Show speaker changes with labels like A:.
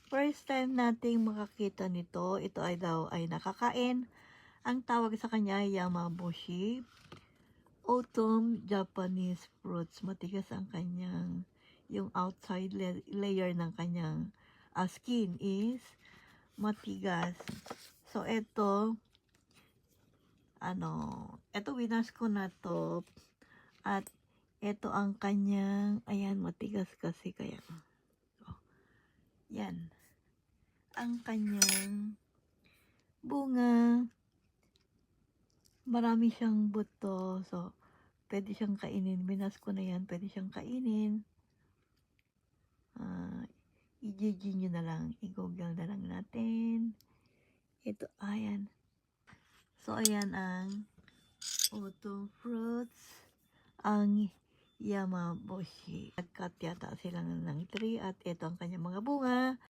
A: First time nating makakita nito. Ito ay daw ay nakakain. Ang tawag sa kanya Yamabushi. Autumn Japanese fruits. Matigas ang kanyang, yung outside layer ng kanyang skin is matigas. So, ito winas ko na to. At ito ang kanyang, ayan, matigas kasi kaya. So, yan. Ang kanyang bunga. Marami siyang buto. So, pwede siyang kainin. Binas ko na yan. Pwede siyang kainin. I-GG nyo na lang. I-google na lang natin. Ito, ayan. So, ayan ang autumn fruits. Ang Yamabushi. Nagkat yata sila ng tree at ito ang kanyang mga bunga.